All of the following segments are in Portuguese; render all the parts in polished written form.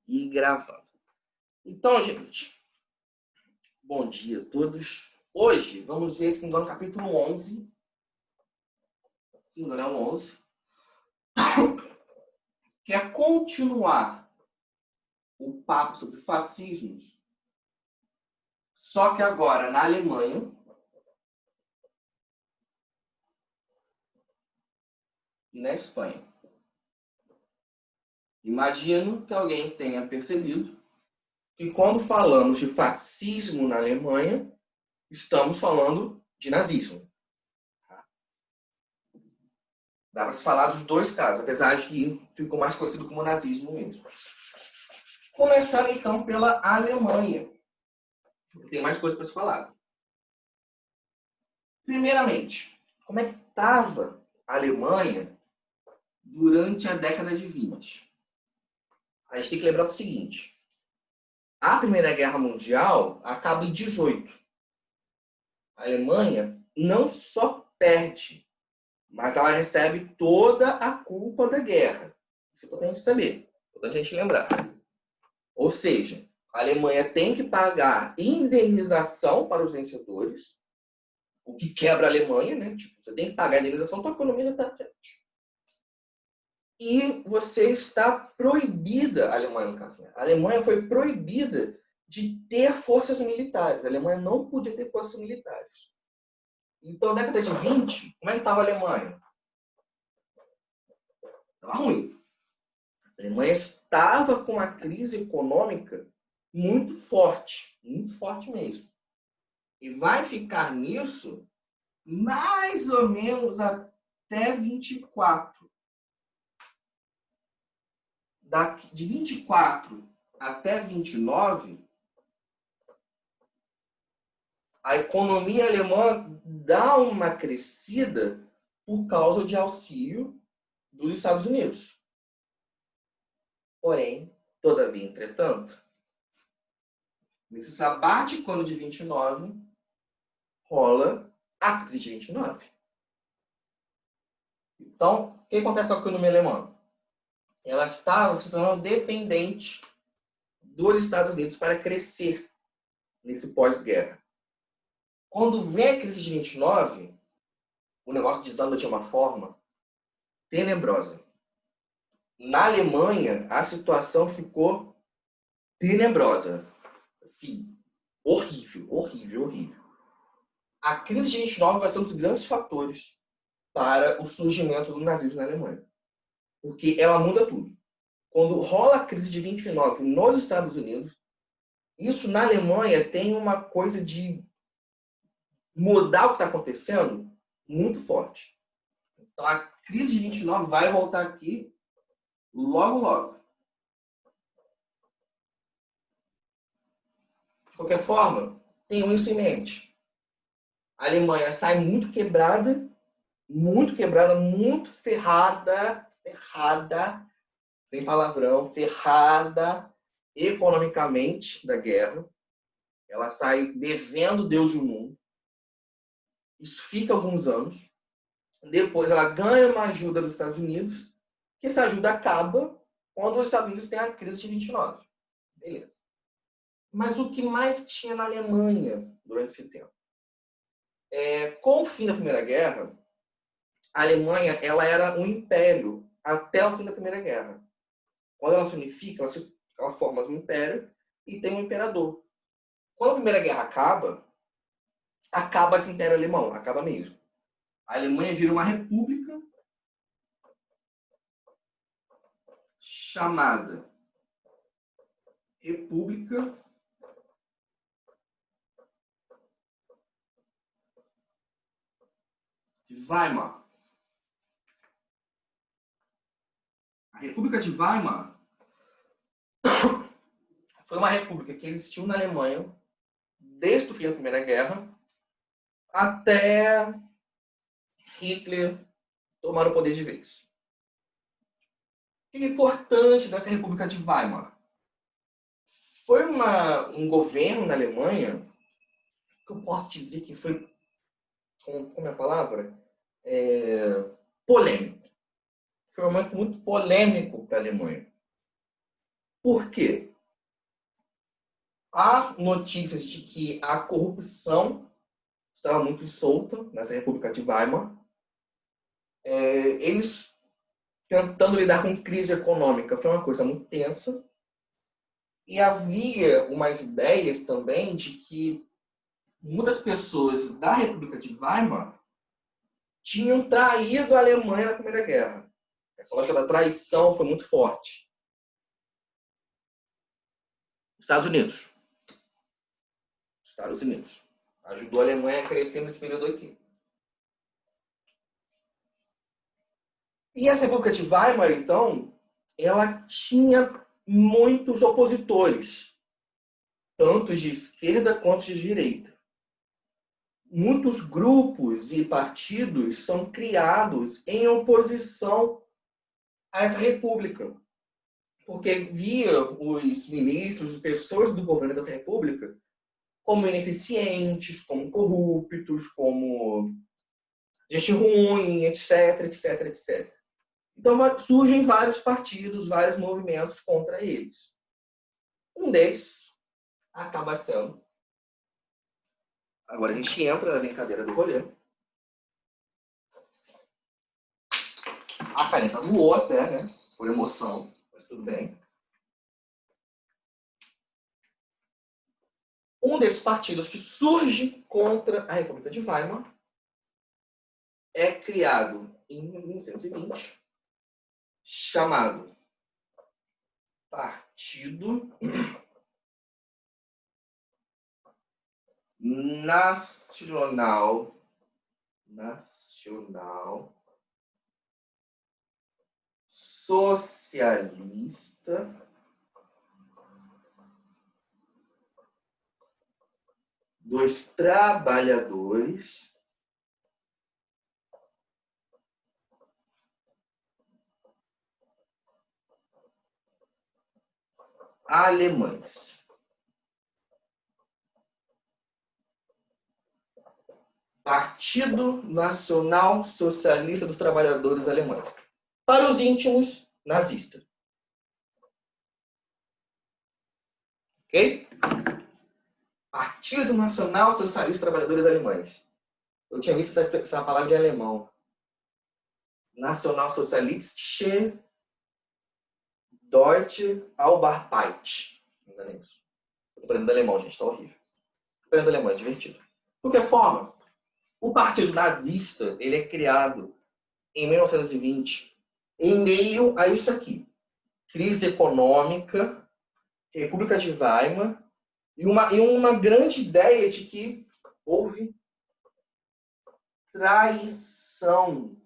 E gravando. Então, gente, bom dia a todos. Hoje vamos ver, se não me engano, capítulo 11. Se não me engano, é o 11. Que é continuar o papo sobre fascismos, só que agora na Alemanha e na Espanha. Imagino que alguém tenha percebido que quando falamos de fascismo na Alemanha, estamos falando de nazismo. Dá para se falar dos dois casos, apesar de que ficou mais conhecido como nazismo mesmo. Começando então pela Alemanha, porque tem mais coisa para se falar. Primeiramente, como é que estava a Alemanha durante a década de 20? A gente tem que lembrar o seguinte: a Primeira Guerra Mundial acaba em 18. A Alemanha não só perde, mas ela recebe toda a culpa da guerra. Isso é importante saber, importante a gente lembrar. Ou seja, a Alemanha tem que pagar indenização para os vencedores, o que quebra a Alemanha, né? Tipo, você tem que pagar a indenização, tua economia está quente. E você está proibida, a Alemanha no caso, né? A Alemanha foi proibida de ter forças militares. A Alemanha não podia ter forças militares. Então, na década de 20, como é que estava a Alemanha? Estava ruim. A Alemanha estava com uma crise econômica muito forte mesmo. E vai ficar nisso mais ou menos até 24. De 24 até 29, a economia alemã dá uma crescida por causa de auxílio dos Estados Unidos. Porém, todavia, entretanto, nesse sabático ano de 29, rola a crise de 29. Então, o que acontece com a economia alemã? Ela estava se tornando dependente dos Estados Unidos para crescer nesse pós-guerra. Quando vem a crise de 29, o negócio desanda de uma forma tenebrosa. Na Alemanha, a situação ficou tenebrosa. Assim, horrível. A crise de 29 vai ser um dos grandes fatores para o surgimento do nazismo na Alemanha. Porque ela muda tudo. Quando rola a crise de 29 nos Estados Unidos, isso na Alemanha tem uma coisa de mudar o que está acontecendo muito forte. Então, a crise de 29 vai voltar aqui logo. De qualquer forma, tenham isso em mente. A Alemanha sai muito quebrada, muito ferrada, sem palavrão, ferrada economicamente da guerra. Ela sai devendo Deus e o mundo. Isso fica alguns anos. Depois ela ganha uma ajuda dos Estados Unidos, que essa ajuda acaba quando os Estados Unidos têm a crise de 29. Beleza. Mas o que mais tinha na Alemanha durante esse tempo? Com o fim da Primeira Guerra, a Alemanha ela era um império até o fim da Primeira Guerra. Quando ela se unifica, ela forma um império e tem um imperador. Quando a Primeira Guerra acaba esse império alemão, acaba mesmo. A Alemanha vira uma república chamada República de Weimar. A República de Weimar foi uma república que existiu na Alemanha desde o fim da Primeira Guerra até Hitler tomar o poder de vez. O que é importante dessa República de Weimar? Foi um governo na Alemanha que eu posso dizer que foi, como é a palavra? Polêmico. Foi um momento muito polêmico para a Alemanha. Por quê? Há notícias de que a corrupção estava muito solta nessa República de Weimar. Eles tentando lidar com crise econômica foi uma coisa muito tensa. E havia umas ideias também de que muitas pessoas da República de Weimar tinham traído a Alemanha na Primeira Guerra. Essa lógica da traição foi muito forte. Estados Unidos. Estados Unidos. Ajudou a Alemanha a crescer nesse período aqui. E essa República de Weimar, então, ela tinha muitos opositores, tanto de esquerda quanto de direita. Muitos grupos e partidos são criados em oposição a essa república, porque via os ministros, as pessoas do governo dessa república como ineficientes, como corruptos, como gente ruim, etc, etc, etc. Então surgem vários partidos, vários movimentos contra eles. Um deles acaba sendo... Agora a gente entra na brincadeira do rolê. A caneta voou até, né? Por emoção, mas tudo bem. Um desses partidos que surge contra a República de Weimar é criado em 1920, chamado Partido Nacional Socialista dos Trabalhadores Alemães. Partido Nacional Socialista dos Trabalhadores Alemães. Para os íntimos, nazista. Ok? Partido Nacional Socialista dos Trabalhadores Alemães. Eu tinha visto essa palavra de alemão. Nacional Socialistische Deutsche Arbeit. Não é isso. Estou aprendendo alemão, gente. Está horrível. Aprendendo alemão é divertido. De qualquer forma, o partido nazista ele é criado em 1920 em meio a isso aqui. Crise econômica, República de Weimar e uma grande ideia de que houve traição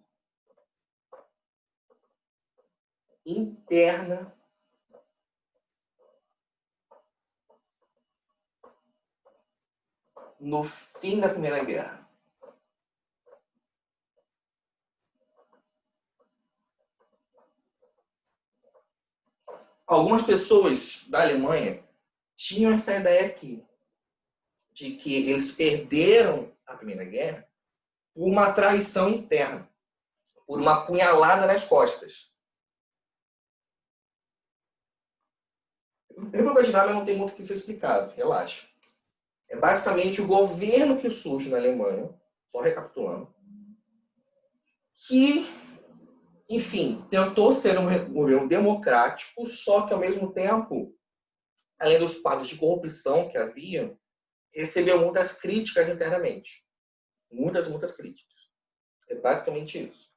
interna no fim da Primeira Guerra. Algumas pessoas da Alemanha tinham essa ideia aqui, de que eles perderam a Primeira Guerra por uma traição interna, por uma punhalada nas costas. A República de Weimar não tem muito o que ser explicado, relaxa. É basicamente o governo que surge na Alemanha, só recapitulando, que, enfim, tentou ser um governo democrático, só que, ao mesmo tempo, além dos quadros de corrupção que havia, recebeu muitas críticas internamente. Muitas críticas. É basicamente isso.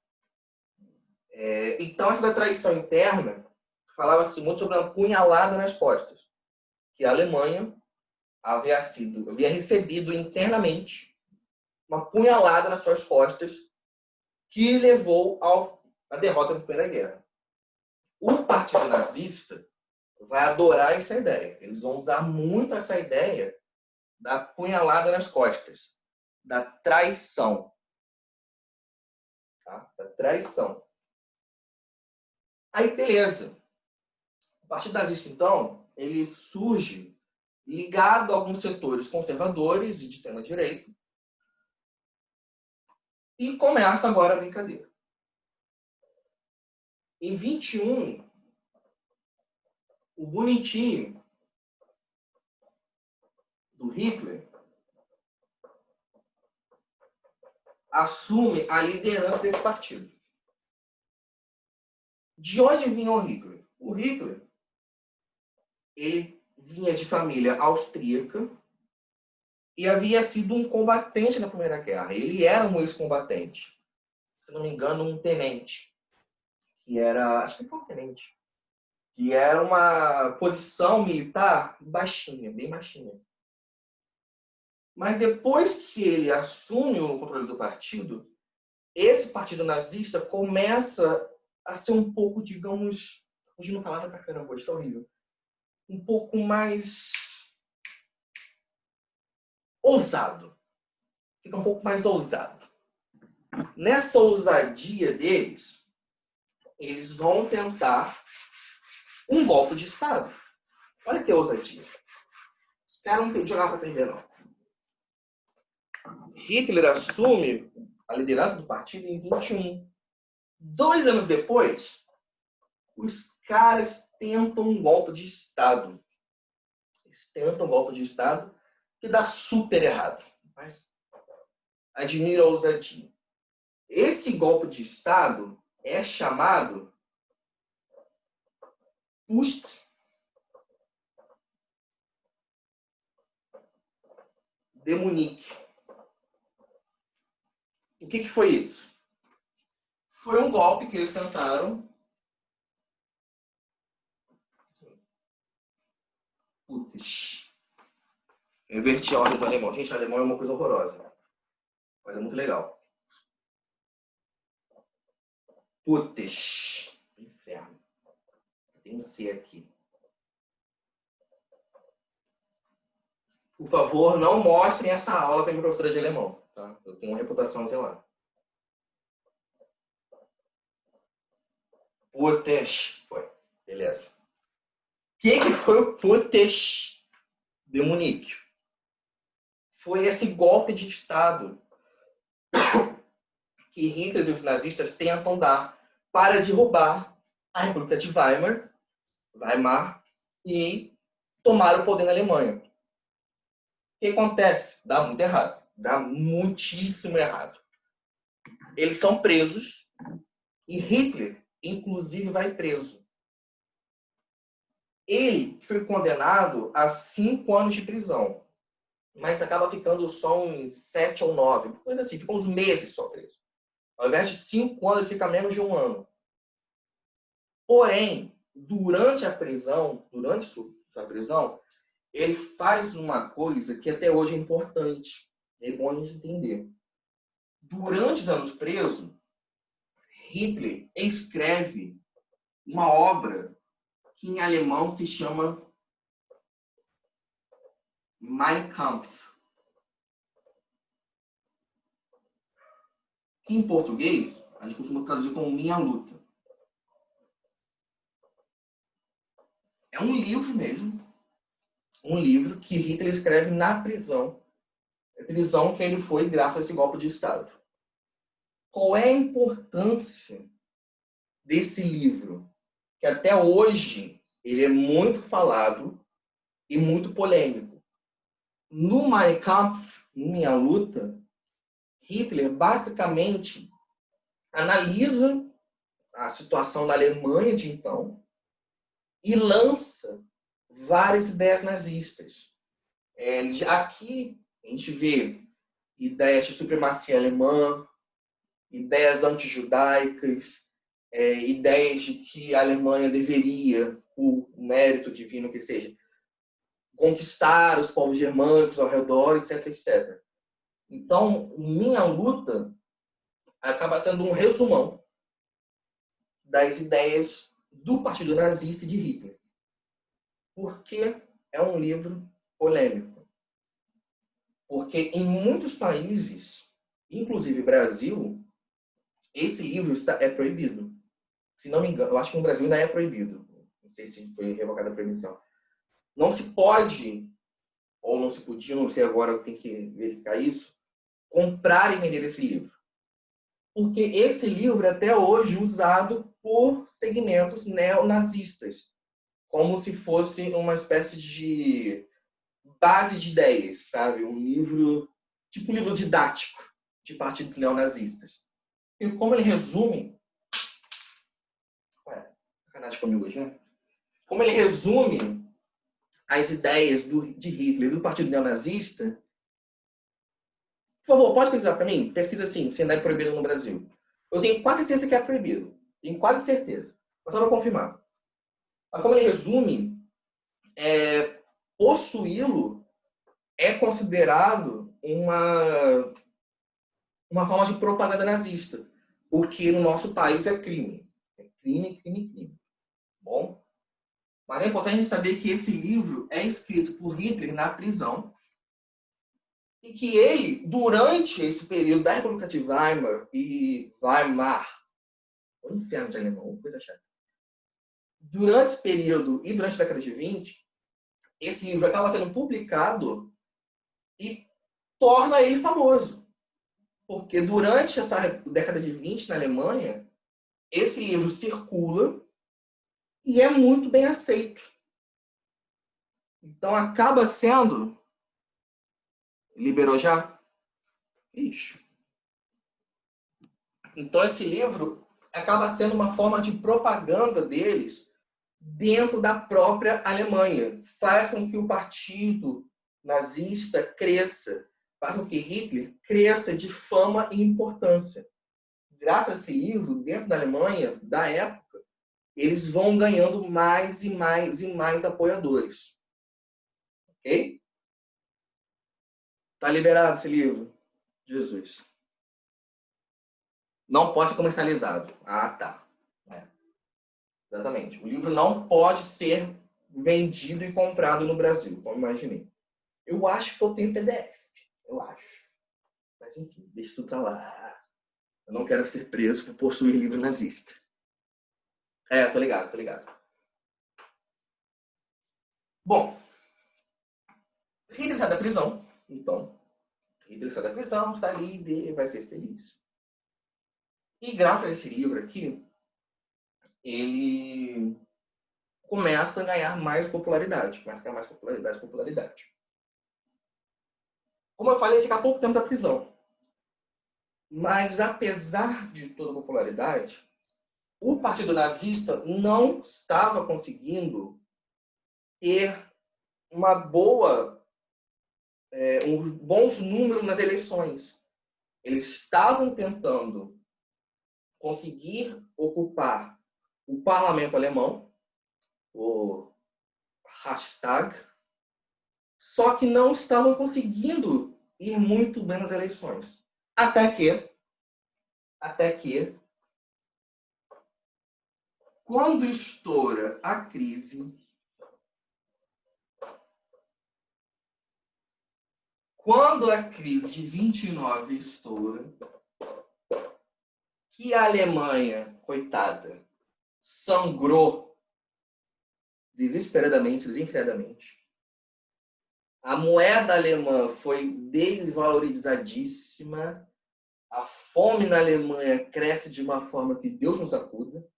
Então, essa da traição interna falava-se muito sobre uma punhalada nas costas, que a Alemanha havia recebido internamente uma punhalada nas suas costas que levou à derrota da Primeira Guerra. O Partido Nazista vai adorar essa ideia. Eles vão usar muito essa ideia da punhalada nas costas, da traição. Tá? Da traição. Aí, beleza. O Partido Nazista, então, ele surge ligado a alguns setores conservadores e de extrema-direita. E começa agora a brincadeira. Em 21, o bonitinho do Hitler assume a liderança desse partido. De onde vinha o Hitler? O Hitler, ele vinha de família austríaca e havia sido um combatente na Primeira Guerra. Ele era um ex-combatente. Se não me engano, um tenente. Que era, acho que foi um tenente. Que era uma posição militar baixinha, bem baixinha. Mas depois que ele assume o controle do partido, esse partido nazista começa a ser um pouco, digamos, hoje não palavra pra caramba, hoje tá horrível, um pouco mais ousado. Fica um pouco mais ousado. Nessa ousadia deles, eles vão tentar um golpe de Estado. Olha que ousadia. Os caras não jogar para perder, não. Hitler assume a liderança do partido em 21. 2 anos depois, os caras tentam um golpe de Estado. Eles tentam um golpe de Estado que dá super errado. Mas admira a ousadia. Esse golpe de Estado é chamado Putsch de Munique. O que foi isso? Foi um golpe que eles tentaram. Putz. Eu inverti a ordem do alemão. Gente, alemão é uma coisa horrorosa. Mas é muito legal. Putz. Inferno. Tem um C aqui. Por favor, não mostrem essa aula para minha professora de alemão. Tá? Eu tenho uma reputação a zelar. Putz. Foi. Beleza. O que foi o Putsch de Munique? Foi esse golpe de Estado que Hitler e os nazistas tentam dar para derrubar a República de Weimar e tomar o poder na Alemanha. O que acontece? Dá muito errado. Dá muitíssimo errado. Eles são presos e Hitler, inclusive, vai preso. Ele foi condenado a 5 anos de prisão, mas acaba ficando só uns 7 ou 9, coisa assim, fica uns meses só preso. Ao invés de 5 anos, ele fica menos de 1 ano. Porém, durante a prisão, durante sua prisão, ele faz uma coisa que até hoje é importante. É bom a gente entender. Durante os anos preso, Hitler escreve uma obra que em alemão se chama Mein Kampf. Que em português, a gente costuma traduzir como Minha Luta. É um livro mesmo. Um livro que Hitler escreve na prisão. A prisão que ele foi graças a esse golpe de Estado. Qual é a importância desse livro? Que até hoje ele é muito falado e muito polêmico. No Mein Kampf, Minha Luta, Hitler basicamente analisa a situação da Alemanha de então e lança várias ideias nazistas. Aqui a gente vê ideias de supremacia alemã, ideias antijudaicas, ideias de que a Alemanha deveria, por mérito divino que seja, conquistar os povos germânicos ao redor, etc, etc. Então, Minha Luta acaba sendo um resumão das ideias do Partido Nazista e de Hitler. Porque é um livro polêmico. Porque em muitos países, inclusive Brasil, esse livro é proibido. Se não me engano, eu acho que no Brasil ainda é proibido. Não sei se foi revogada a proibição. Não se pode, ou não se podia, não sei agora, eu tenho que verificar isso, comprar e vender esse livro. Porque esse livro é até hoje usado por segmentos neonazistas como se fosse uma espécie de base de ideias, sabe? Um livro, tipo um livro didático de partidos neonazistas. E como ele resume... Ué, sacanagem comigo hoje, né? Como ele resume as ideias de Hitler do partido neonazista... Por favor, pode pesquisar para mim? Pesquisa assim, se ainda é proibido no Brasil. Eu tenho quase certeza que é proibido. Tenho quase certeza. Mas só para confirmar. Mas como ele resume, possuí-lo é considerado uma forma de propaganda nazista. Porque no nosso país é crime. É crime, crime, crime. Bom? Mas é importante a gente saber que esse livro é escrito por Hitler na prisão e que ele, durante esse período da República de Weimar, o inferno de alemão, coisa chata. Durante esse período e durante a década de 20, esse livro acaba sendo publicado e torna ele famoso. Porque durante essa década de 20 na Alemanha, esse livro circula e é muito bem aceito. Então acaba sendo... Liberou já? Ixi. Então esse livro acaba sendo uma forma de propaganda deles dentro da própria Alemanha. Faz com que o partido nazista cresça. Faz com que Hitler cresça de fama e importância. Graças a esse livro, dentro da Alemanha, da época, eles vão ganhando mais e mais e mais apoiadores. Ok? Tá liberado esse livro? Jesus. Não pode ser comercializado. Ah, tá. Exatamente. O livro não pode ser vendido e comprado no Brasil, como imaginei. Eu acho que eu tenho PDF. Eu acho. Mas enfim, deixa isso pra lá. Eu não quero ser preso por possuir livro nazista. Tô ligado, tô ligado. Bom, Hitler sai da prisão. Então, Hitler sai da prisão, está ali, vai ser feliz. E graças a esse livro aqui, ele começa a ganhar mais popularidade. Começa a ganhar mais popularidade. Como eu falei, ele fica pouco tempo da prisão. Mas, apesar de toda a popularidade, o Partido Nazista não estava conseguindo ter bons números nas eleições. Eles estavam tentando conseguir ocupar o parlamento alemão, o Reichstag, só que não estavam conseguindo ir muito bem nas eleições. Até que, quando estoura a crise, quando a crise de 29 estoura, que a Alemanha, coitada, sangrou desesperadamente, desenfreadamente. A moeda alemã foi desvalorizadíssima. A fome na Alemanha cresce de uma forma que Deus nos acuda.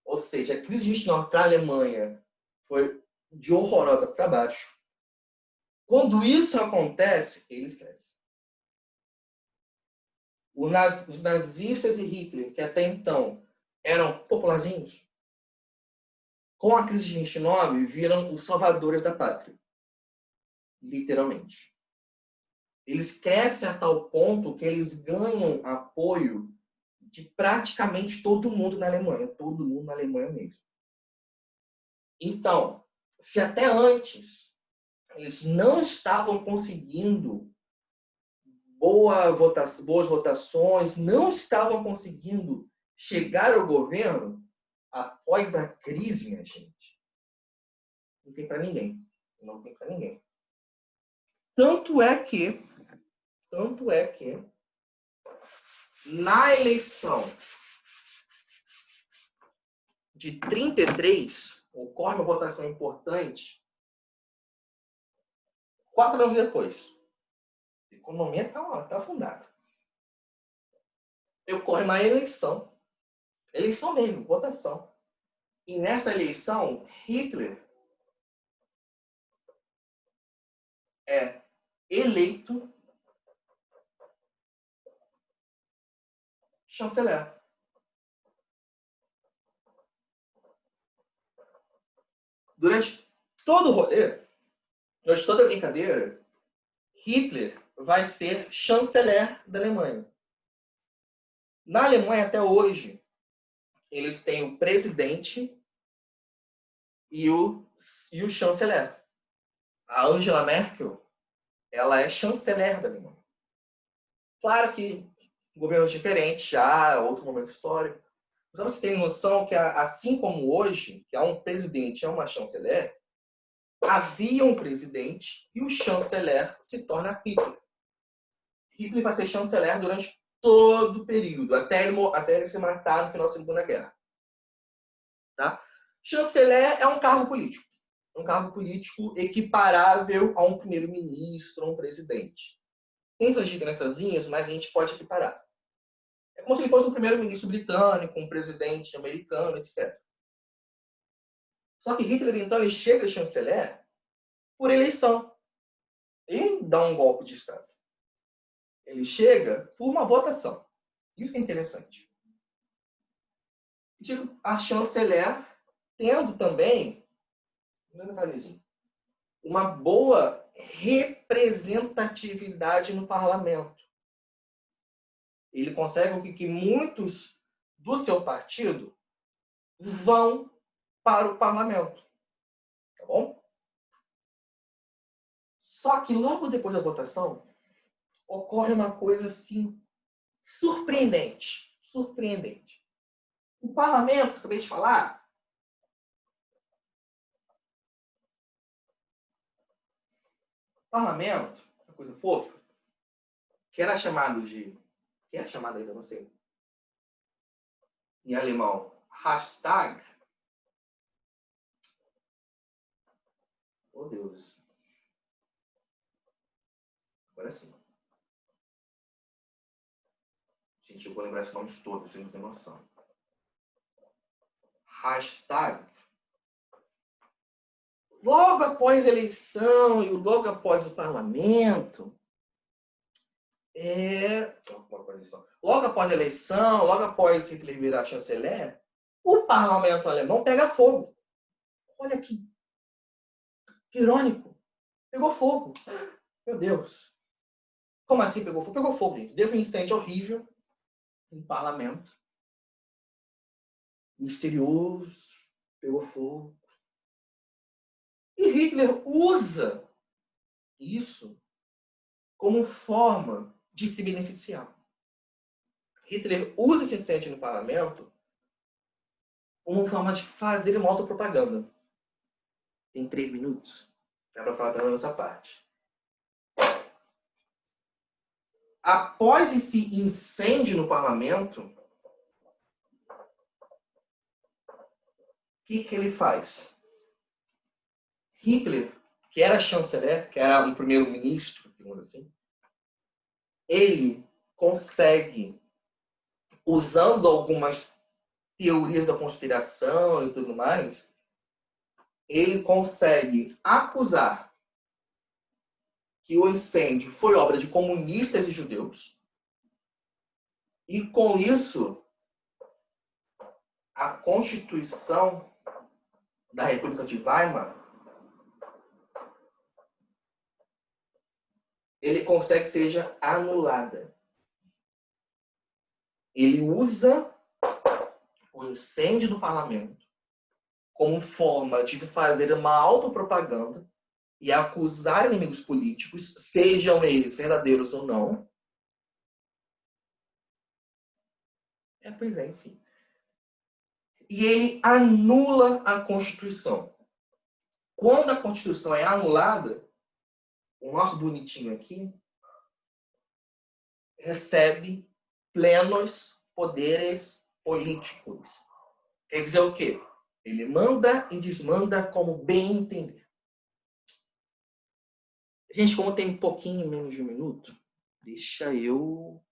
Ou seja, a crise de 29 para a Alemanha foi de horrorosa para baixo. Quando isso acontece, eles crescem. Os nazistas e Hitler, que até então eram popularzinhos, com a crise de 29, viram os salvadores da pátria. Literalmente. Eles crescem a tal ponto que eles ganham apoio de praticamente todo mundo na Alemanha. Todo mundo na Alemanha mesmo. Então, se até antes eles não estavam conseguindo boas votações, não estavam conseguindo chegar ao governo, após a crise, minha gente, não tem para ninguém. Não tem para ninguém. Tanto é que na eleição de 33, ocorre uma votação importante 4 anos depois. A economia está afundada. Ocorre uma eleição mesmo, votação. E nessa eleição, Hitler é eleito chanceler. Durante todo o rolê, durante toda a brincadeira, Hitler vai ser chanceler da Alemanha. Na Alemanha, até hoje, eles têm o presidente e o chanceler. A Angela Merkel, ela é chanceler da Alemanha. Claro que governos diferentes já, outro momento histórico. Então você tem noção que, assim como hoje, que há um presidente e uma chanceler, havia um presidente e o chanceler se torna Hitler. Hitler vai ser chanceler durante todo o período, até ele se matar no final da Segunda Guerra. Tá? Chanceler é um cargo político. Um cargo político equiparável a um primeiro-ministro, a um presidente. Tem suas diferençazinhas, mas a gente pode equiparar. É como se ele fosse um primeiro-ministro britânico, um presidente americano, etc. Só que Hitler, então, ele chega a chanceler por eleição. Ele não dá um golpe de Estado. Ele chega por uma votação. Isso é interessante. A chanceler tendo também uma boa representatividade no parlamento. Ele consegue que muitos do seu partido vão para o parlamento. Tá bom? Só que logo depois da votação, ocorre uma coisa assim surpreendente. Surpreendente. O parlamento, que eu acabei de falar, parlamento, uma coisa fofa, que era chamado de... que é chamado ainda, não sei. Em alemão, Hashtag. Oh, Deus. Agora sim. Gente, eu vou lembrar esses nomes todos, vocês não têm noção. Hashtag. Logo após a eleição e logo após o parlamento, logo após a eleição, logo após Hitler virar chanceler, o parlamento alemão pega fogo. Olha que irônico. Pegou fogo. Meu Deus. Como assim pegou fogo? Pegou fogo, gente. Teve um incêndio horrível no parlamento. Misterioso. Pegou fogo. E Hitler usa isso como forma de se beneficiar. Hitler usa esse incêndio no parlamento como forma de fazer uma autopropaganda. Tem 3 minutos. Dá para falar pela nossa parte. Após esse incêndio no parlamento, o que ele faz? Hitler, que era chanceler, que era um primeiro-ministro, digamos assim, ele consegue, usando algumas teorias da conspiração e tudo mais, ele consegue acusar que o incêndio foi obra de comunistas e judeus, e com isso, a Constituição da República de Weimar, ele consegue que seja anulada. Ele usa o incêndio do parlamento como forma de fazer uma autopropaganda e acusar inimigos políticos, sejam eles verdadeiros ou não. Pois é, enfim. E ele anula a Constituição. Quando a Constituição é anulada, o nosso bonitinho aqui recebe plenos poderes políticos. Quer dizer o quê? Ele manda e desmanda como bem entender. Gente, como tem um pouquinho menos de um minuto, deixa eu